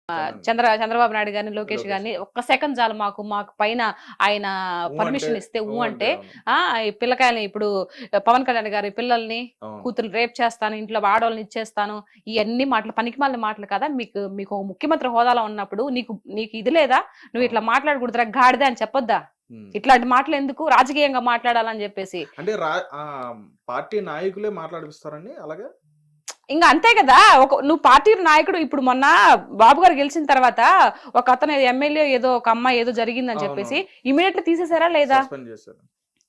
అవునండి. చంద్రబాబు నాయుడు గారిని, లోకేష్ లోకేష్ గారిని గారు. ఒక్క సెకండ్ చాలు మాకు పైన ఆయన అంటే పర్మిషన్ ఇస్తే అంటే అవును. ఈ పిల్లకాయల్ని ఇప్పుడు పవన్ కళ్యాణ్ గారి పిల్లల్ని అవును. కూతురు రేప్ చేస్తాను, ఇంట్లో ఆడవాళ్ళని ఇచ్చేస్తాను, ఇవన్నీ మాటలు పనికిమాలిన మాటలు కదా. మీకు ఒక ముఖ్యమంత్రి హోదాలో ఉన్నప్పుడు నీకు నీకు ఇది లేదా? నువ్వు అవును. ఇట్లా మాట్లాడకూడదురా గాడిద అని చెప్పొద్దా? హ్మ్. ఇట్లాంటి మాటలు ఎందుకు రాజకీయంగా మాట్లాడాలని చెప్పేసి. అంటే పార్టీ నాయకులే మాట్లాడిపిస్తారండి అలాగా? ఇంకా అంతే కదా. నువ్వు పార్టీ నాయకుడు. ఇప్పుడు మొన్న బాబు గారు గెలిచిన తర్వాత ఒక అతను ఎమ్మెల్యే ఏదో ఒక అమ్మాయి ఏదో జరిగిందని చెప్పేసి అవునవును. ఇమీడియట్లీ తీసేసారా లేదా? సస్పెండ్ చేశారు.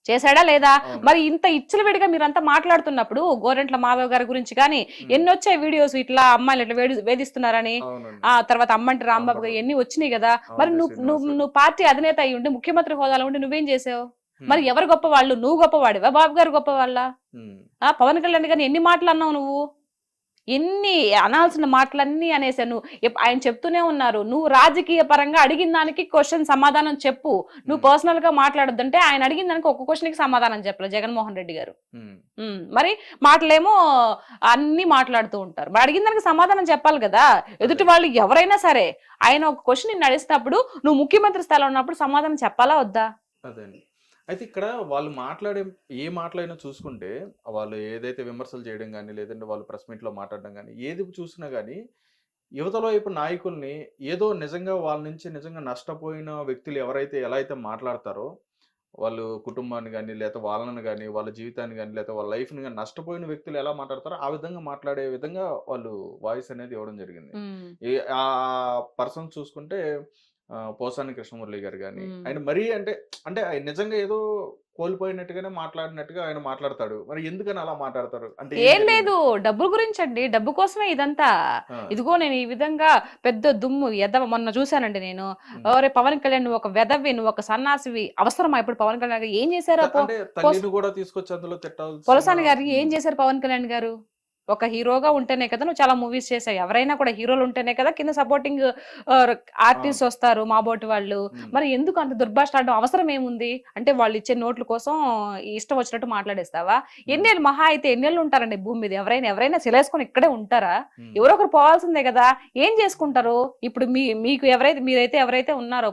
చేశాడా లేదా? అవును. మరి ఇంత ఇచ్చలవిడిగా మీరంతా మాట్లాడుతున్నప్పుడు గోరెంట్ల మాధవ్ గారి గురించి కానీ హ్మ్. ఎన్ని వచ్చాయి వీడియోస్, ఇట్లా అమ్మాయిలు ఇట్లా వేధిస్తున్నారని. అవునండి. ఆ తర్వాత అమ్మంటి రాంబాబు గారు రాంబాబు. ఎన్ని వచ్చినాయి కదా. మరి అవంతి నువ్వు శ్రీనివాస్ నువ్వు గారు. నువ్వు పార్టీ అధినేత అయి ఉండి ముఖ్యమంత్రి హోదాలో ఉండి నువ్వేం చేసావు? హ్మ్. మరి ఎవరు గొప్పవాళ్ళు? నువ్వు గొప్పవాడివా, బాబు గారు గొప్పవాళ్ళ? హ్మ్. పవన్ కళ్యాణ్ గారిని ఎన్ని మాటలు అన్నావు నువ్వు? ఎన్ని అనాల్సిన మాటలన్నీ అనేసాను. ఆయన చెప్తూనే ఉన్నారు, నువ్వు రాజకీయ పరంగా అడిగిన దానికి క్వశ్చన్ సమాధానం చెప్పు, నువ్వు హ్మ్. పర్సనల్ గా మాట్లాడొద్దంటే ఆయన అడిగిన దానికి ఒక్క క్వశ్చన్ కి సమాధానం చెప్పలేదు జగన్మోహన్ రెడ్డి గారు. హ్మ్. మరి మాటలేమో అన్ని మాట్లాడుతూ ఉంటారు. మరి అడిగిన దానికి సమాధానం చెప్పాలి కదా. ఎదుటి అదే. వాళ్ళు ఎవరైనా సరే ఆయన ఒక క్వశ్చన్ నిన్ను అడిగినప్పుడు నువ్వు ముఖ్యమంత్రి స్థాయిలో ఉన్నప్పుడు సమాధానం చెప్పాలా వద్దా? అదే అండి. అయితే ఇక్కడ వాళ్ళు మాట్లాడే ఏ మాటలైనా చూసుకుంటే, వాళ్ళు ఏదైతే విమర్శలు చేయడం గాని, లేదంటే వాళ్ళు ప్రెస్ మీట్‌లో మాట్లాడడం గాని, ఏది చూసినా గాని, యువతల వైపు నాయకుల్ని ఏదో నిజంగా వాళ్ళ నుంచి నిజంగా నష్టపోయిన వ్యక్తులు ఎవరైతే ఎలా అయితే మాట్లాడతారో, వాళ్ళు కుటుంబాన్ని గాని, లేతే వాళ్ళని గాని, వాళ్ళ జీవితాన్ని గాని, లేతే వాళ్ళ లైఫ్‌ని గాని నష్టపోయిన వ్యక్తులు ఎలా మాట్లాడతారో, ఆ విధంగా మాట్లాడే విధంగా వాళ్ళు వాయిస్ అనేది ఇవ్వడం జరిగింది. ఉమ్, ఈ పర్సన్ చూసుకుంటే పోసాని కృష్ణమురళి గారు గాని, ఉమ్. ఆయన మరీ అంటే ఆయన నిజంగా ఏదో కోల్పోయినట్టుగానే మాట్లాడినట్టుగా ఆయన మాట్లాడతాడు. మరి ఎందుకని అలా మాట్లాడతారు? అంటే ఏం ఏం జరిగింది? లేదు, డబ్బుల గురించి అండి. డబ్బు కోసమే ఇదంతా. ఆ! ఇదిగో నేను ఈ విధంగా పెద్ద దుమ్ము ఎదవ మొన్న చూశానండి నేను. హ్మ్. ఒరే పవన్ కళ్యాణ్, నువ్వు ఒక వెదవి, నువ్వు ఒక సన్నాసివి, అవసరమా ఇప్పుడు పవన్ కళ్యాణ్ గారు ఏం చేశారా? అంటే తల్లిని గూడా తీసుకొచ్చి అందులో తిట్టాల్సిన పొలసాని గారికి ఏం హ్మ్. చేశారు పవన్ కళ్యాణ్ గారు? ఒక హీరోగా ఉంటేనే కదా నువ్వు చాలా మూవీస్ చేసావు. ఎవరైనా కూడా హీరోలు ఉంటేనే కదా కింద సపోర్టింగ్ అవును. ఆర్టిస్ట్ వస్తారు, మాబోటి వాళ్ళు. హ్మ్. మరి ఎందుకు అంత దుర్భాషలాడడం అవసరం ఏముంది? అంటే వాళ్ళు ఇచ్చే నోట్ల కోసం ఇష్టం వచ్చినట్టు మాట్లాడేస్తావా? హ్మ్. ఎన్నేళ్ళు మహా అయితే ఎన్నేళ్ళు ఉంటారండి భూమి మీద? ఎవరైనా శిలేసుకొని ఇక్కడే ఉంటారా? హ్మ్. ఎవరో ఒకరు పోవాల్సిందే కదా. ఏం చేసుకుంటారు? ఇప్పుడు మీకు ఎవరైతే ఉన్నారో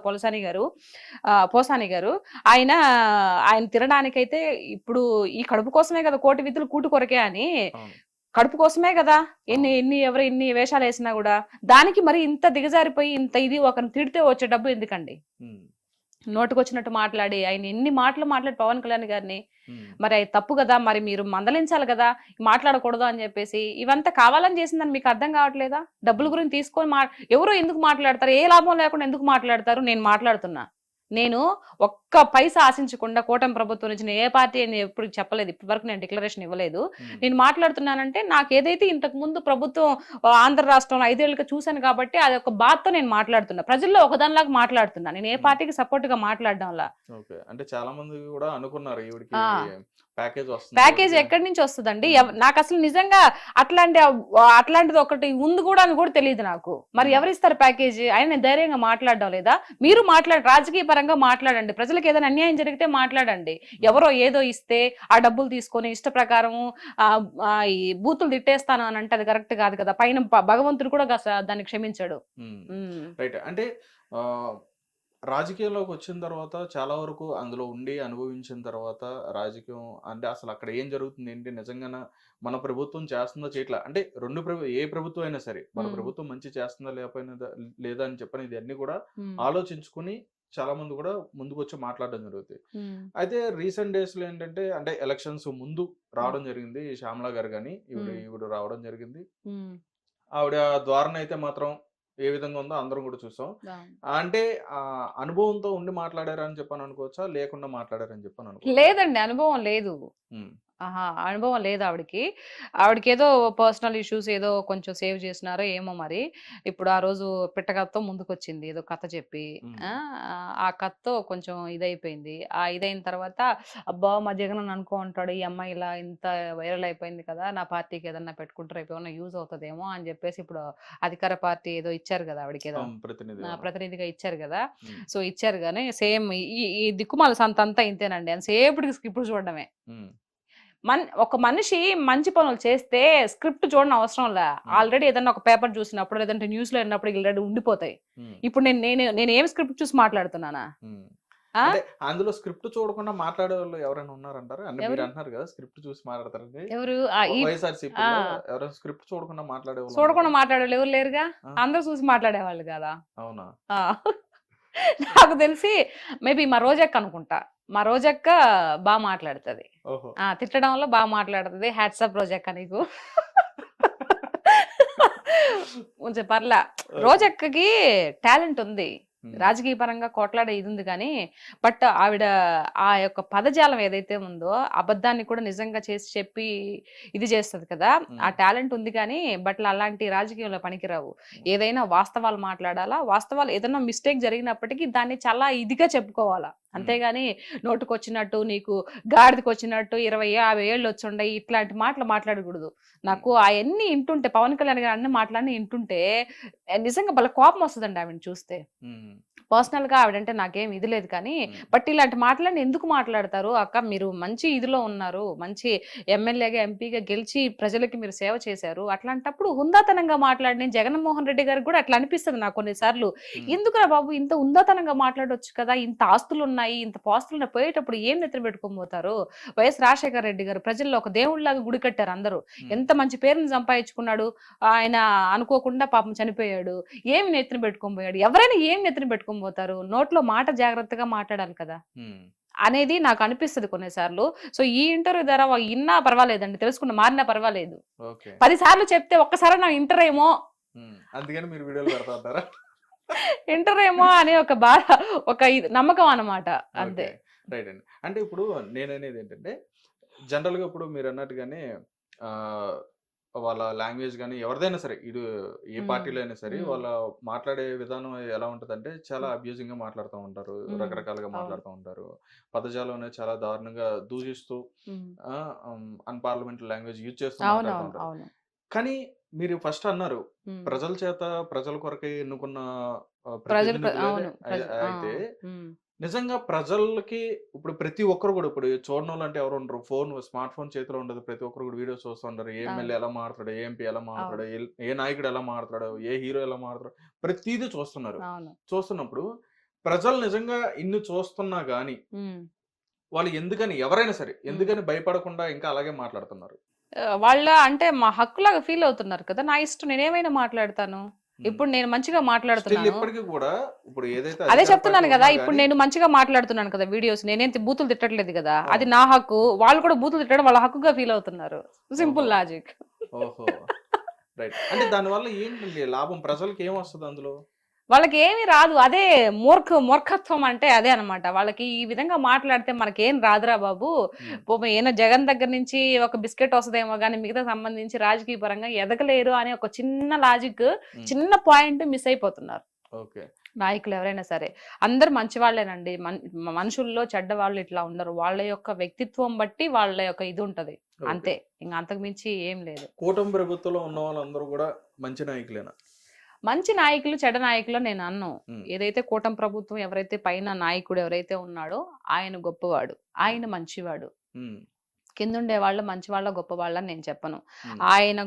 పోసాని గారు, ఆయన ఆయన తినడానికైతే ఇప్పుడు ఈ కడుపు కోసమే కదా, కోటి విధులు కూటు కొరకే అని. అవును. కడుపు కోసమే కదా అవును. ఎన్ని వేషాలు వేసినా కూడా. దానికి మరి ఇంత దిగజారిపోయి ఇంత ఇది ఒకరిని తిడితే వచ్చే డబ్బు ఎందుకండి? హ్మ్. నోటుకొచ్చినట్టు మాట్లాడి ఆయన ఎన్ని మాటలు మాట్లాడి పవన్ కళ్యాణ్ గారిని. హ్మ్. మరి అది తప్పు కదా. మరి మీరు మందలించాలి కదా, మాట్లాడకూడదు అని చెప్పేసి. ఇవంతా కావాలని చేసిందని మీకు అర్థం కావట్లేదా? డబ్బుల హ్మ్. గురించి తీసుకొని ఎవరు ఎందుకు మాట్లాడతారు? ఏ లాభం లేకుండా ఎందుకు మాట్లాడతారు? నేను మాట్లాడుతున్నా. నేను ఒక్క పైసా ఆశించకుండా కూటమి ప్రభుత్వం నుంచి నేను ఏ పార్టీ అని ఎప్పుడు చెప్పలేదు. ఇప్పటి వరకు నేను డిక్లరేషన్ ఇవ్వలేదు. హ్మ్. నేను మాట్లాడుతున్నానంటే నాకు ఏదైతే ఇంతకు ముందు ప్రభుత్వం ఆంధ్ర రాష్ట్రంలో 5 ఏళ్ళుగా చూశాను కాబట్టి అది ఒక బాధతో నేను మాట్లాడుతున్నా. ప్రజల్లో ఒకదానిలాగా మాట్లాడుతున్నా. నేను ఏ హ్మ్. పార్టీకి సపోర్ట్ గా మాట్లాడడంలా. ఓకే. అంటే చాలా మంది గూడా అనుకున్నారు ఈవిడకి ఆ ప్యాకేజ్ వస్తుంది. ప్యాకేజ్ ఈవిడకి ఎక్కడి నుంచి వస్తుందండి? హ్మ్. నాకు అసలు నిజంగా అట్లాంటిది ఒకటి ఉంది కూడా అని కూడా తెలియదు నాకు. మరి హ్మ్. ఎవరిస్తారు ప్యాకేజీ? ఆయన నేను ధైర్యంగా మాట్లాడడం లేదా? మీరు రాజకీయ పరంగా మాట్లాడండి. ప్రజలకు ఏదైనా అన్యాయం జరిగితే మాట్లాడండి. హ్మ్. ఎవరో ఏదో ఇస్తే ఆ డబ్బులు తీసుకొని ఇష్ట ప్రకారం ఈ బూతులు తిట్టేస్తాను అని అంటే అది కరెక్ట్ కాదు కదా. పైన భగవంతుడు కూడా దాన్ని క్షమించాడు. హ్మ్. ఉమ్. రైట్. అంటే ఆహ్, రాజకీయాల్లోకి వచ్చిన తర్వాత చాలా వరకు అందులో ఉండి అనుభవించిన తర్వాత రాజకీయం అంటే అసలు అక్కడ ఏం జరుగుతుంది ఏంటి నిజంగాన మన ప్రభుత్వం చేస్తుందో చేయట్లా అంటే ఏ ప్రభుత్వం అయినా సరే మన ఉమ్. ప్రభుత్వం మంచి చేస్తుందా లేదా అని చెప్పని ఇవన్నీ కూడా ఉమ్. ఆలోచించుకుని చాలా మంది కూడా ముందుకొచ్చి మాట్లాడడం జరుగుతుంది. ఉమ్. అయితే రీసెంట్ డేస్‌లో ఏంటంటే అంటే ఎలక్షన్స్ ముందు ఉమ్. రావడం జరిగింది. శ్యామల గారు గాని ఉమ్. ఈవిడ రావడం జరిగింది. ఉమ్. ఆవిడ ధోరణి అయితే మాత్రం ఏ విధంగా ఉందో అందరం కూడా చూసాం. అవును. అంటే అనుభవంతో ఉండి మాట్లాడారని చెప్పని అనుకోవచ్చా? లేకుండా మాట్లాడారని చెప్పని అనుకోవచ్చా? లేదండి, అనుభవం లేదు. హ్మ్. ఆహా! అనుభవం లేదు ఆవిడకి. ఆవిడకేదో పర్సనల్ ఇష్యూస్ ఏదో కొంచెం సేవ్ చేసినారో ఏమో మరి. ఇప్పుడు ఆ రోజు పిట్టకథతో ముందుకొచ్చింది ఏదో కథ చెప్పి. హ్మ్. ఆ! ఆ కథతో కొంచెం ఇదైపోయింది. ఆ ఇదైన తర్వాత అబ్బా! మా జగనన్న అనుకో ఉంటాడు, ఈ అమ్మాయి ఇలా ఇంత వైరల్ అయిపోయింది కదా, నా పార్టీకి ఏదన్నా పెట్టుకుంటే రేపు ఏమన్నా యూజ్ అవుతదేమో అని చెప్పేసి ఇప్పుడు అధికార పార్టీ ఏదో ఇచ్చారు కదా ఆవిడకేదో. అవును. ప్రతినిధి అవును. ప్రతినిధిగా ఇచ్చారు గదా. హ్మ్. సో, ఇచ్చారు గానీ సేమ్ ఈ ఈ దిక్కుమాల సంతంతా ఇంతేనండి. ఎంతసేపటికి స్కిప్పులు చూడడమే. హ్మ్. ఒక మనిషి మంచి పనులు చేస్తే స్క్రిప్ట్ చూడడం అవసరం లే. ఆల్రెడీ ఏదన్నా ఒక పేపర్ చూసినప్పుడు లేదంటే న్యూస్ లో విన్నప్పుడు ఆల్రెడీ ఉండిపోతాయి. ఇప్పుడు నేను ఏం స్క్రిప్ట్ చూసి మాట్లాడుతున్నానా? అంటే అందులో స్క్రిప్ట్ చూడకుండా మాట్లాడే వాళ్ళు ఎవరైనా ఉన్నారంటారు? అంటే మీరు అంటున్నారు కదా స్క్రిప్ట్ చూసి మాట్లాడతారండి. ఎవరు వైఎస్ఆర్సీపీలో ఎవరైనా స్క్రిప్ట్ చూడకుండా మాట్లాడే వాళ్ళు చూడకుండా మాట్లాడేవాళ్ళు ఎవరు లేరుగా, అందరూ చూసి మాట్లాడేవాళ్ళు కదా. అవునా? నాకు తెలిసి మేబీ మా రోజక్క అనుకుంటా. మా రోజక్క బాగా మాట్లాడుతుంది, తిట్టడంలో బాగా మాట్లాడుతుంది. హ్యాట్సప్ రోజక్క నీకు. కొంచెం పర్లా, రోజక్కకి టాలెంట్ ఉంది, రాజకీయ పరంగా కోట్లాడే ఇది ఉంది. కానీ బట్ ఆవిడ ఆ యొక్క పదజాలం ఏదైతే ఉందో అబద్ధాన్ని కూడా నిజంగా చేసి చెప్పి ఇది చేస్తుంది కదా, ఆ టాలెంట్ ఉంది. కానీ బట్ అలాంటి రాజకీయంలో పనికిరావు. ఏదైనా వాస్తవాలు మాట్లాడాలా, వాస్తవాలు ఏదైనా మిస్టేక్ జరిగినప్పటికీ దాన్ని చాలా ఇదిగా చెప్పుకోవాలా. అంతేగాని నోటుకొచ్చినట్టు నీకు గాడిదకి వచ్చినట్టు 20-50 ఏళ్ళు వచ్చుండే ఇట్లాంటి మాటలు మాట్లాడకూడదు. నాకు అవన్నీ ఇంటుంటే, పవన్ కళ్యాణ్ గారు అన్ని మాటలన్నీ ఇంటుంటే నిజంగా భలే కోపం వస్తుందండి ఆవిడని చూస్తే. పర్సనల్ గా ఆవిడంటే నాకేం ఇది లేదు, కానీ బట్ ఇలాంటి మాటలన్నీ ఎందుకు మాట్లాడతారు అక్క? మీరు మంచి ఇదిలో ఉన్నారు, మంచి ఎమ్మెల్యేగా ఎంపీగా గెలిచి ప్రజలకి మీరు సేవ చేశారు. అట్లాంటప్పుడు హుందాతనంగా మాట్లాడి, జగన్మోహన్ రెడ్డి గారికి కూడా అట్లా అనిపిస్తుంది నాకు కొన్నిసార్లు. ఎందుకురా బాబు ఇంత హుందాతనంగా మాట్లాడొచ్చు కదా, ఇంత ఆస్తులు ఉన్నాయి, ఇంత పాస్తులు పోయేటప్పుడు ఏం నెత్తిన పెట్టుకొని పోతారు? వైఎస్ రాజశేఖర రెడ్డి గారు ప్రజల్లో ఒక దేవుళ్లాగా గుడి కట్టారు. అందరూ ఎంత మంచి పేరుని సంపాదించుకున్నాడు. ఆయన అనుకోకుండా పాపం చనిపోయాడు, ఏమి నెత్తిన పెట్టుకొని పోయాడు? ఎవరైనా ఏం నెత్తిన పెట్టుకొని పోతారు? నోట్లో మాట జాగ్రత్తగా మాట్లాడాలి కదా అనేది నాకు అనిపిస్తుంది కొన్నిసార్లు. సో ఈ ఇంటర్వ్యూ ద్వారా ఇన్నా పర్వాలేదండి, తెలుసుకున్న మారినా పర్వాలేదు. 10 సార్లు చెప్తే ఒక్కసారి నా ఇంటర్ ఏమో, అందుకని మీరు వీడియోలు పెడతారా? ఇంటర్ ఏమో అనే ఒక బాధ, ఒక నమ్మకం అన్నమాట, అంతే. రైట్ అండి. అంటే ఇప్పుడు నేననేది ఏంటంటే, జనరల్ గా ఇప్పుడు మీరు అన్నట్టుగానే వాళ్ళ లాంగ్వేజ్ కానీ ఎవరిదైనా సరే, ఇటు ఏ పార్టీలో అయినా సరే, వాళ్ళ మాట్లాడే విధానం ఎలా ఉంటదంటే చాలా అబ్యూజింగ్ గా మాట్లాడుతూ ఉంటారు, రకరకాలుగా మాట్లాడుతూ ఉంటారు. పదజాలం అనేది చాలా దారుణంగా దూషిస్తూ అన్పార్లమెంటరీ లాంగ్వేజ్ యూజ్ చేస్తూ మాట్లాడుతూ ఉంటారు. కానీ మీరు ఫస్ట్ అన్నారు ప్రజల చేత ప్రజల కొరకే ఎన్నుకున్న అయితే నిజంగా ప్రజలకి ఇప్పుడు ప్రతి ఒక్కరు కూడా, ఇప్పుడు చూడడం వాళ్ళు అంటే ఎవరు ఉండరు, స్మార్ట్ ఫోన్ చేతిలో ఉండదు, ప్రతి ఒక్కరు కూడా వీడియోస్ చూస్తూ ఉంటారు. ఏ ఎమ్మెల్యే ఎలా మాట్లాడు, ఏ ఎంపీ ఎలా మాట్లాడు, ఏ నాయకుడు ఎలా మాట్లాడు, ఏ హీరో ఎలా మాట్లాడు, ప్రతిదీ చూస్తున్నారు. చూస్తున్నప్పుడు ప్రజలు నిజంగా ఇన్ని చూస్తున్నా గానీ వాళ్ళు ఎందుకని, ఎవరైనా సరే ఎందుకని భయపడకుండా ఇంకా అలాగే మాట్లాడుతున్నారు? వాళ్ళ అంటే మా హక్కులాగా ఫీల్ అవుతున్నారు కదా, నా ఇష్టం నేనేమైనా మాట్లాడతాను. ఇప్పుడు నేను మంచిగా మాట్లాడుతున్నాను, అదే చెప్తున్నాను కదా. ఇప్పుడు నేను మంచిగా మాట్లాడుతున్నాను కదా వీడియోస్, నేనేం బూతులు తిట్టట్లేదు కదా, అది నా హక్కు. వాళ్ళు కూడా బూతులు తిట్టడం వాళ్ళ హక్కుగా ఫీల్ అవుతున్నారు. Simple logic. అంటే దాని వల్ల ఏంటండి లాభం? ప్రజలకు ఏం వస్తుంది అందులో? వాళ్ళకి ఏమి రాదు. అదే మూర్ఖత్వం అంటే అదే అనమాట. వాళ్ళకి ఈ విధంగా మాట్లాడితే మనకేం రాదురా బాబు, ఏమైనా జగన్ దగ్గర నుంచి ఒక బిస్కెట్ వస్తుందేమో కానీ మిగతా సంబంధించి రాజకీయ పరంగా ఎదగలేరు అనే ఒక చిన్న లాజిక్, చిన్న పాయింట్ మిస్ అయిపోతున్నారు నాయకులు ఎవరైనా సరే. అందరు మంచి వాళ్ళేనండి, మనుషుల్లో చెడ్డ వాళ్ళు ఇట్లా ఉండరు. వాళ్ళ యొక్క వ్యక్తిత్వం బట్టి వాళ్ళ యొక్క ఇది ఉంటది, అంతే. ఇంకా అంతకు మించి ఏం లేదు. కూటమి ప్రభుత్వంలో ఉన్న వాళ్ళందరూ కూడా మంచి నాయకులేనా? మంచి నాయకులు చెడ్డ నాయకులు నేను అన్ను. ఏదైతే కూటమి ప్రభుత్వం ఎవరైతే పైన నాయకుడు ఎవరైతే ఉన్నాడో ఆయన గొప్పవాడు, ఆయన మంచివాడు. కిందుండే వాళ్ళు మంచి వాళ్ళ గొప్ప వాళ్ళని నేను చెప్పను. ఆయన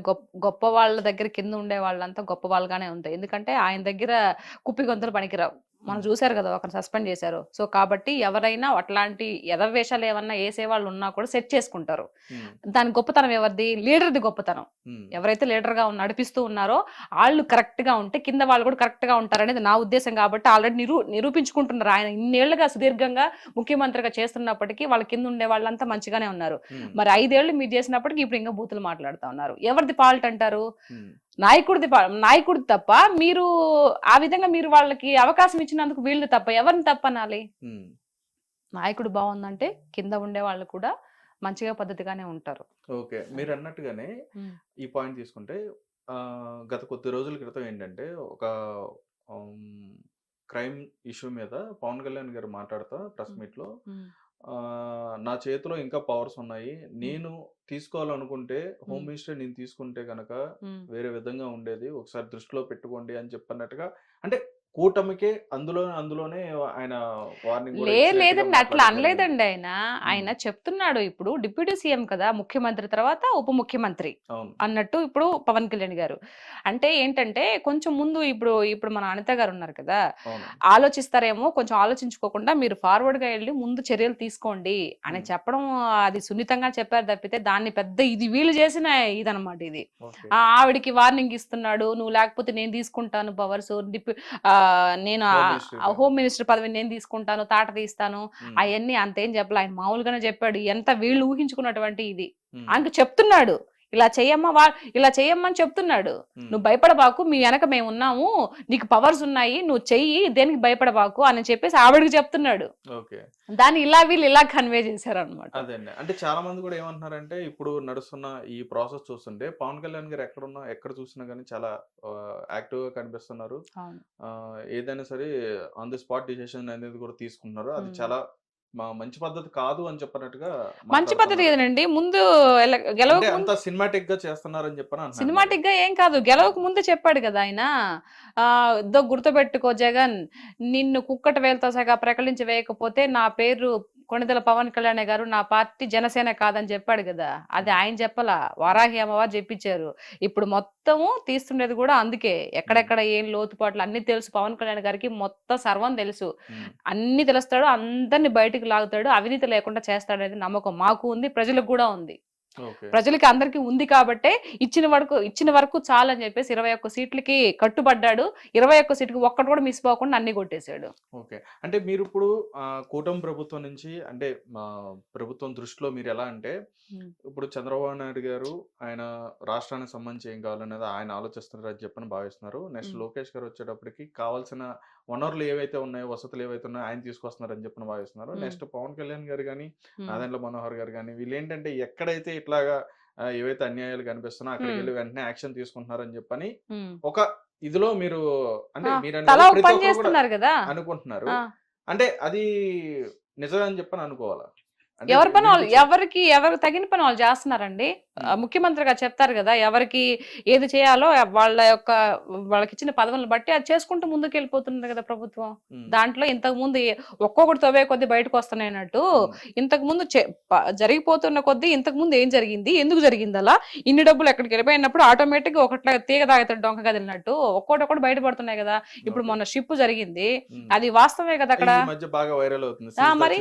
గొప్ప వాళ్ళ దగ్గర కింద ఉండే వాళ్ళంతా గొప్ప వాళ్ళగానే ఉంటాయి. ఎందుకంటే ఆయన దగ్గర కుప్పి గొంతులు పనికిరావు. మనం చూసారు కదా, ఒకరు సస్పెండ్ చేశారు. సో కాబట్టి ఎవరైనా అట్లాంటి ఎదవేషాలు ఏమన్నా వేసే వాళ్ళు ఉన్నా కూడా సెట్ చేసుకుంటారు. దాని గొప్పతనం ఎవరిది? లీడర్ది గొప్పతనం. ఎవరైతే లీడర్ గా నడిపిస్తూ ఉన్నారో వాళ్ళు కరెక్ట్ గా ఉంటే కింద వాళ్ళు కూడా కరెక్ట్ గా ఉంటారు అనేది నా ఉద్దేశం. కాబట్టి ఆల్రెడీ నిరూపించుకుంటున్నారు. ఆయన ఇన్నేళ్లుగా సుదీర్ఘంగా ముఖ్యమంత్రిగా చేస్తున్నప్పటికీ వాళ్ళ కింద ఉండే వాళ్ళంతా మంచిగానే ఉన్నారు. మరి 5 ఏళ్లు మీరు చేసినప్పటికీ ఇప్పుడు ఇంకా బూతులు మాట్లాడుతూ ఉన్నారు. ఎవరిది ఫాల్ట్ అంటారు? నాయకుడిది తప్ప. మీరు ఆ విధంగా మీరు వాళ్ళకి అవకాశం ఇచ్చినందుకు వీళ్ళు తప్ప, ఎవరిని తప్పనాలి? నాయకుడు బాగుందంటే కింద ఉండే వాళ్ళు కూడా మంచిగా పద్ధతిగానే ఉంటారు. ఓకే, మీరు అన్నట్టుగానే ఈ పాయింట్ తీసుకుంటే గత కొద్ది రోజుల క్రితం ఏంటంటే ఒక క్రైమ్ ఇష్యూ మీద పవన్ కళ్యాణ్ గారు మాట్లాడుతా ప్రెస్ మీట్ లో, నా చేతిలో ఇంకా పవర్స్ ఉన్నాయి, నేను తీసుకోవాలనుకుంటే హోమ్ మినిస్టర్ నేను తీసుకుంటే కనుక వేరే విధంగా ఉండేది, ఒకసారి దృష్టిలో పెట్టుకోండి అని చెప్పన్నట్టుగా. అంటే కూటమికే అందులోనే ఆయన వార్నింగ్ కూడా ఇచ్చినట్టుగా లేదండి, అట్లా మాట్లాడడం జరిగింది. అనలేదండి ఆయన. ఆయన చెప్తున్నాడు, ఇప్పుడు డిప్యూటీ సీఎం కదా, ముఖ్యమంత్రి తర్వాత ఉప ముఖ్యమంత్రి అవును. అన్నట్టు ఇప్పుడు పవన్ కళ్యాణ్ గారు. అంటే ఏంటంటే కొంచెం ముందు ఇప్పుడు మన అనిత గారు ఉన్నారు కదా, అవును. ఆలోచిస్తారేమో, కొంచెం ఆలోచించుకోకుండా మీరు ఫార్వర్డ్ గా వెళ్ళి ముందు చర్యలు తీసుకోండి అని చెప్పడం, అది సున్నితంగా చెప్పారు తప్పితే దాన్ని పెద్ద ఇది వీళ్ళు చేసిన ఇదనమాట ఇది. ఓకే. ఆవిడికి వార్నింగ్ ఇస్తున్నాడు, నువ్వు లేకపోతే నేను తీసుకుంటాను పవర్స్, నేను హోమ్ మినిస్టర్ గారు. హోమ్ మినిస్టర్ పదవిని నేను తీసుకుంటాను, తాట తీస్తాను, అవన్నీ అంతేం చెప్పలే. ఆయన మామూలుగానే చెప్పాడు, ఎంత వీళ్ళు ఊహించుకున్నటువంటి ఇది ఆయనకు చెప్తున్నాడు. ఇలా చెయ్యమ్మా ఇలా చెయ్యమ్మని చెప్తున్నాడు. నువ్వు భయపడబాకు, మీ వెనక మేము ఉన్నాము, నీకు పవర్స్ ఉన్నాయి, నువ్వు చెయ్యి, దేనికి భయపడబాకు అని చెప్పేసి ఆవిడకి చెప్తున్నాడు. ఓకే. దాన్ని వీళ్ళు ఇలా కన్వే చేశారు అనమాట. అదండి. అంటే చాలా మంది కూడా ఏమంటున్నారంటే ఇప్పుడు నడుస్తున్న ఈ ప్రాసెస్ చూస్తుంటే పవన్ కళ్యాణ్ గారు ఎక్కడ చూసినా కానీ చాలా యాక్టివ్ గా కనిపిస్తున్నారు. ఏదైనా సరే ఆన్ ది స్పాట్ డిసిషన్ అనేది కూడా తీసుకుంటున్నారు. అది చాలా మంచి పద్ధతి కాదు అని చెప్పినట్టుగా మంచి పద్ధతి కదండి. ముందు గెలవక అంత సినిమాటిక్ గా చేస్తున్నారని చెప్పని సినిమాటిక్ గా ఏం కాదు, గెలవక ముందు చెప్పాడు కదా ఆయన. ఇదో గుర్తుపెట్టుకో జగన్, నిన్ను కుక్కట వేలతో సగా ప్రకటించి వేయకపోతే నా పేరు కొణిదెల పవన్ కళ్యాణ్ గారు, నా పార్టీ జనసేన కాదని చెప్పాడు కదా. అది ఆయన చెప్పలా, వారాహి అమ్మవారు చెప్పించారు. ఇప్పుడు మొత్తము తీస్తుండేది కూడా అందుకే. ఎక్కడెక్కడ ఏం లోతుపాట్లు అన్ని తెలుసు పవన్ కళ్యాణ్ గారికి, మొత్తం సర్వం తెలుసు, అన్ని తెలుస్తాడు, అందరిని బయటకు లాగుతాడు, అవినీతి లేకుండా చేస్తాడు అనేది నమ్మకం మాకు ఉంది, ప్రజలకు కూడా ఉంది. ప్రజలకి అందరికి ఉంది కాబట్టే ఇచ్చిన వరకు చాలని చెప్పేసి 21 సీట్లకి కట్టుబడ్డాడు. 21 సీట్కి ఒక్కటి కూడా మిస్ పోకుండా అన్ని కొట్టేశాడు. ఓకే. అంటే మీరు ఇప్పుడు కూటమి ప్రభుత్వం నుంచి, అంటే ప్రభుత్వం దృష్టిలో మీరు ఎలా అంటే, ఇప్పుడు చంద్రబాబు నాయుడు గారు ఆయన రాష్ట్రానికి సంబంధించి ఏం కావాలనేది ఆయన ఆలోచిస్తున్నారు అని చెప్పని భావిస్తున్నారు. నెక్స్ట్ లోకేష్ గారు వచ్చేటప్పటికి కావాల్సిన వనరులు ఏవైతే ఉన్నాయో, వసతులు ఏవైతే ఉన్నాయో ఆయన తీసుకొస్తున్నారని చెప్పని భావిస్తున్నారు. నెక్స్ట్ పవన్ కళ్యాణ్ గారు కానీ, నాదెండ్ల మనోహర్ గారు కానీ, వీళ్ళు ఏంటంటే ఎక్కడైతే ఇట్లాగా ఏవైతే అన్యాయాలు కనిపిస్తున్నా అక్కడికి వెళ్ళి వెంటనే యాక్షన్ తీసుకుంటున్నారని చెప్పని ఒక ఇదిలో మీరు, అంటే మీరు అనుకుంటున్నారు. అంటే అది నిజమే అని చెప్పని అనుకోవాలా? ఎవరి పని వాళ్ళు, ఎవరికి తగిన పని వాళ్ళు చేస్తున్నారండి. ముఖ్యమంత్రిగా చెప్తారు కదా, ఎవరికి ఏది చేయాలో వాళ్ళకి ఇచ్చిన పదవులను బట్టి అది చేసుకుంటూ ముందుకు వెళ్ళిపోతున్నారు కదా ప్రభుత్వం. దాంట్లో ఇంతకు ముందు ఒక్కొక్కటి తవ్వే కొద్ది బయటకు వస్తున్నాయన్నట్టు, ఇంతకు ముందు జరిగిపోతున్న కొద్దీ ఇంతకు ముందు ఏం జరిగింది, ఎందుకు జరిగింది అలా, ఇన్ని డబ్బులు ఎక్కడికి వెళ్ళిపోయినప్పుడు ఆటోమేటిక్ గా ఒకట్లా తీగ తాగుతాడు డొంక కదిలినట్టు ఒక్కొక్కటి బయటపడుతున్నాయి కదా. ఇప్పుడు మొన్న షిప్ జరిగింది, అది వాస్తవమే కదా అక్కడ. మరి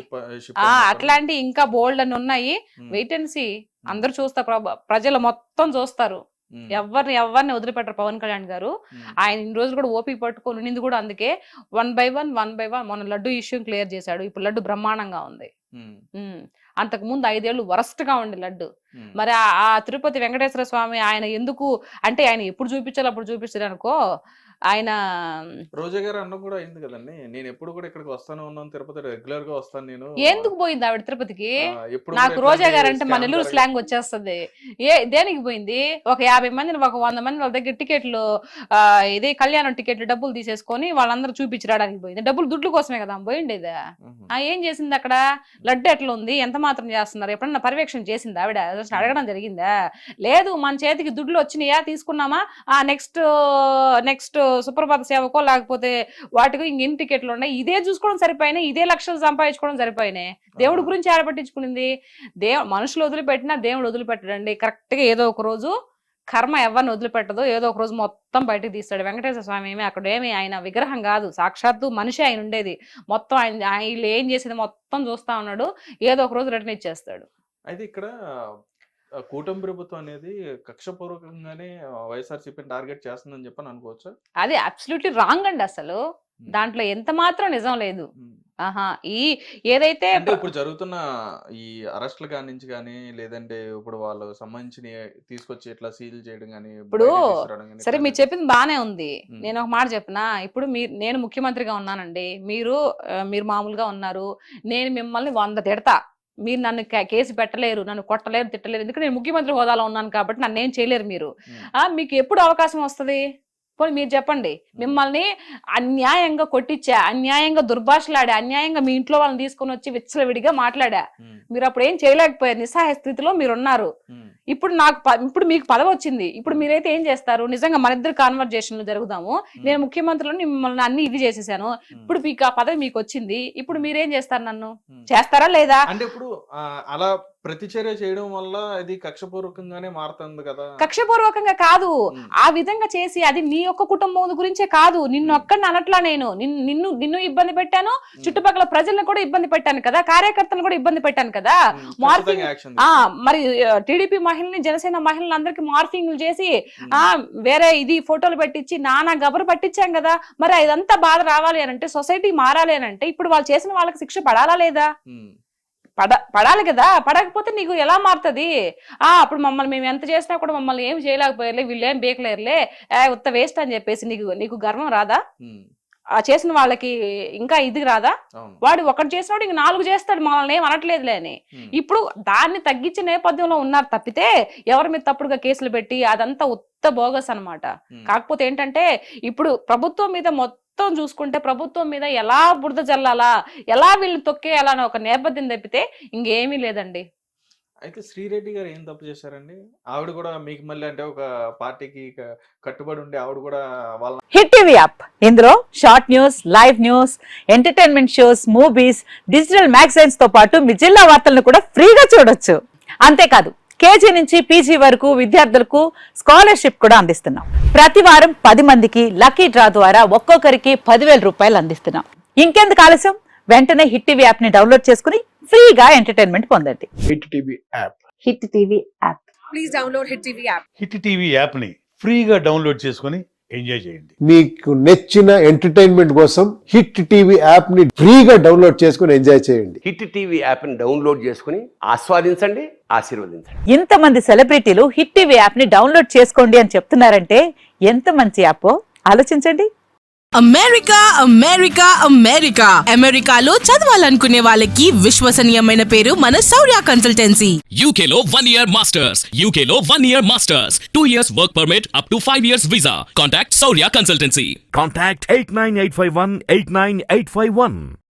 అట్లాంటి ఇంకా బోల్డ్ అని ఉన్నాయి. వెయిట్ అండ్ సీ, అందరు చూస్తా, ప్రజలు మొత్తం చూస్తారు. ఎవరిని వదిలిపెట్టరు పవన్ కళ్యాణ్ గారు. ఆయన ఇన్ని రోజులు కూడా ఓపిక పట్టుకొని ఉన్నింది కూడా అందుకే. 1 by 1 మొన్న లడ్డు ఇష్యూ క్లియర్ చేశాడు. ఇప్పుడు లడ్డు బ్రహ్మాండంగా ఉంది. అంతకు ముందు 5 ఏళ్ళు వరస్ట్ గా ఉండే లడ్డు. మరి ఆ తిరుపతి వెంకటేశ్వర స్వామి ఆయన ఎందుకు అంటే, ఆయన ఎప్పుడు చూపించాలో అప్పుడు చూపించారు అనుకో. ఆయన రోజా గారు అన్న కూడా అయింది కదండి, నేను ఎప్పుడు కూడా ఇక్కడికి వస్తాను ఉన్నాను, తిరుపతి రెగ్యులర్ గా వస్తాను నేను. ఎందుకు పోయింది ఆవిడ తిరుపతికి? నాకు రోజా గారు అంటే మన నెల్లూరు స్లాంగ్ వచ్చేస్తుంది. దేనికి పోయింది? ఒక 50 మందిని, ఒక 100 మంది వాళ్ళ దగ్గర టికెట్లు, ఇదే కళ్యాణం టికెట్లు డబ్బులు తీసేసుకొని వాళ్ళందరూ చూపించడానికి పోయింది. డబ్బులు దుడ్ల కోసమే కదా పోయిండేది. ఏం చేసింది అక్కడ? లడ్డు ఎట్లా ఉంది, ఎంత మాత్రం చేస్తున్నారు, ఎప్పుడన్నా పర్యవేక్షణ చేసింది ఆవిడ? అడగడం జరిగిందా? లేదు. మన చేతికి దుడ్లు వచ్చినాయా, తీసుకున్నామా, నెక్స్ట్ సుప్రభాత సేవకో లేకపోతే వాటికి ఇంకెన్ని టికెట్లు ఉన్నాయి, ఇదే చూసుకోవడం సరిపోయినాయి, ఇదే లక్షలు సంపాదించుకోవడం సరిపోయినాయి. దేవుడి గురించి ఆడపట్టించుకునింది. మనుషులు వదిలిపెట్టినా దేవుడు వదిలిపెట్టడండి. కరెక్ట్ గా ఏదో ఒక రోజు కర్మ ఎవరిని వదిలిపెట్టదు, ఏదో ఒక రోజు మొత్తం బయటకు తీస్తాడు. వెంకటేశ్వర స్వామి ఏమి అక్కడ ఏమి ఆయన విగ్రహం కాదు, సాక్షాత్తు మనిషి ఆయన ఉండేది. మొత్తం ఆయన ఏం చేసేది మొత్తం చూస్తా ఉన్నాడు. ఏదో ఒక రోజు రిటర్న్ ఇచ్చేస్తాడు. అయితే ఇక్కడ కూటమి ప్రభుత్వం అనేది కక్షపూర్వకంగానే వైఎస్ఆర్సీపీని టార్గెట్ చేస్తుందని చెప్పని అనుకోవచ్చు. అది అబ్సల్యూట్లీ రాంగ్ అండి. అసలు దాంట్లో ఎంత మాత్రం నిజం లేదు. ఏదైతే ఇప్పుడు జరుగుతున్న ఈ అరెస్టులు కానించి కానీ, లేదంటే ఇప్పుడు వాళ్ళు సంబంధించిన తీసుకొచ్చి ఇట్లా సీల్ చేయడం కానీ, ఇప్పుడు సరే మీరు చెప్పింది బానే ఉంది. నేను ఒక మాట చెప్పినా, ఇప్పుడు నేను ముఖ్యమంత్రిగా ఉన్నానండి, మీరు మామూలుగా ఉన్నారు, నేను మిమ్మల్ని 100 తిడతా, మీరు నన్ను కేసు పెట్టలేరు, నన్ను కొట్టలేరు, తిట్టలేరు, ఎందుకంటే నేను ముఖ్యమంత్రి హోదాలో ఉన్నాను కాబట్టి నన్ను ఏం చేయలేరు మీరు. మీకు ఎప్పుడు అవకాశం వస్తుంది? పోనీ మీరు చెప్పండి, మిమ్మల్ని అన్యాయంగా కొట్టించా, అన్యాయంగా దుర్భాషలాడా, అన్యాయంగా మీ ఇంట్లో వాళ్ళని తీసుకొని వచ్చి విచ్చలవిడిగా మాట్లాడా, మీరు అప్పుడు ఏం చేయలేకపోయారు, నిస్సహాయ స్థితిలో మీరున్నారు. ఇప్పుడు ఇప్పుడు మీకు పదవి వచ్చింది, ఇప్పుడు మీరైతే ఏం చేస్తారు? నిజంగా మన ఇద్దరు కాన్వర్జేషన్లు జరుగుదాము, నేను ముఖ్యమంత్రిని మిమ్మల్ని అన్ని ఇది చేసేసాను, ఇప్పుడు మీకు ఆ పదవి మీకు వచ్చింది, ఇప్పుడు మీరేం చేస్తారు? నన్ను చేస్తారా లేదా? అంటే ఇప్పుడు అలా ప్రతిచర్య చేయడం వల్ల ఇది కక్షపూర్వకంగానే మారుతుంది కదా. కక్షపూర్వకంగా కాదు, ఆ విధంగా చేసి అది నీ ఒక్క కుటుంబం గురించే కాదు, నిన్ను ఒక్కడిని అనట్లా, నేను నిన్ను ఇబ్బంది పెట్టాను, చుట్టుపక్కల ప్రజలను కూడా ఇబ్బంది పెట్టాను కదా, కార్యకర్తలను కూడా ఇబ్బంది పెట్టాను కదా. మార్ఫింగ్ మరి టీడీపీ మహిళని, జనసేన మహిళని అందరికి మార్ఫింగ్లు చేసి వేరే ఇది ఫోటోలు పెట్టించి నానా గబరు పట్టించాం కదా. మరి ఇదంతా బాధ రావాలి అని అంటే, సొసైటీ మారాలి అని అంటే, ఇప్పుడు వాళ్ళు చేసిన వాళ్ళకి శిక్ష పడాలా లేదా? పడాలి కదా. పడకపోతే నీకు ఎలా మారుతుంది? అప్పుడు మమ్మల్ని మేము ఎంత చేసినా కూడా మమ్మల్ని ఏం చేయలేకపోయారులే, వీళ్ళు ఏం బేకలేరులే, ఉత్త వేస్ట్ అని చెప్పేసి నీకు గర్వం రాదా? ఆ చేసిన వాళ్ళకి ఇంకా ఇది రాదా? వాడు ఒకటి చేసినాడు ఇంక 4 చేస్తాడు, మనల్ని ఏం అనట్లేదులే అని. ఇప్పుడు దాన్ని తగ్గించే నేపథ్యంలో ఉన్నారు తప్పితే ఎవరి మీద తప్పుడుగా కేసులు పెట్టి అదంతా ఉత్త బోగస్ అన్నమాట. కాకపోతే ఏంటంటే ఇప్పుడు ప్రభుత్వం మీద మొత్తం చూసుకుంటే, ప్రభుత్వం మీద ఎలా బురద జల్లాలా, ఎలా వీళ్ళని తొక్కేయాలా అని ఒక నేపథ్యం తప్పితే ఇంకేమీ లేదండి. అయితే శ్రీరెడ్డి గారు ఏం తప్పు చేశారండి? ఆవిడ కూడా మీకు మళ్ళీ అంటే ఒక పార్టీకి కట్టుబడి ఉండి ఆవిడ కూడా వాళ్ళ హిట్ టీవీ యాప్, ఇందులో short news, live news, entertainment shows, movies, digital magazines తో పాటు మీ జిల్లా వార్తలను కూడా ఫ్రీగా చూడొచ్చు. అంతేకాదు కేజీ నుంచి పీజీ వరకు విద్యార్థులకు స్కాలర్షిప్ కూడా అందిస్తున్నాం. ప్రతి వారం 10 మందికి లక్కీ డ్రా ద్వారా ఒక్కొక్కరికి 10,000 రూపాయలు అందిస్తున్నాం. ఇంకెందుకు ఆలస్యం, వెంటనే హిట్ టీవీ యాప్ ని డౌన్లోడ్ చేసుకుని ఫ్రీగా ఎంటర్టైన్మెంట్ పొందండి. Hit TV app. Hit TV app. Please download hit TV app. Hit TV app ని ఫ్రీగా డౌన్లోడ్ చేసుకుని ఎంజాయ్ చేయండి. మీకు నచ్చిన ఎంటర్టైన్మెంట్ కోసం హిట్ టీవీ యాప్ ని ఫ్రీగా డౌన్లోడ్ చేసుకుని ఎంజాయ్ చేయండి. హిట్ టీవీ యాప్ ని డౌన్లోడ్ చేసుకుని ఆస్వాదించండి, ఆశీర్వదించండి. ఇంతమంది సెలబ్రిటీలు హిట్ టీవీ యాప్ ని డౌన్లోడ్ చేసుకోండి అని చెప్తున్నారంటే ఎంత మంచి యాప్ ఆలోచించండి. అమెరికా అమెరికా అమెరికా అమెరికాలో చదవాలనుకునే వాళ్ళకి విశ్వసనీయమైన పేరు మన శౌర్య కన్సల్టెన్సీ. UK లో 1 year masters. UK లో 1 year masters. 2 years work permit up to 5 years visa. Contact Saurya Consultancy. Contact 89851 89851.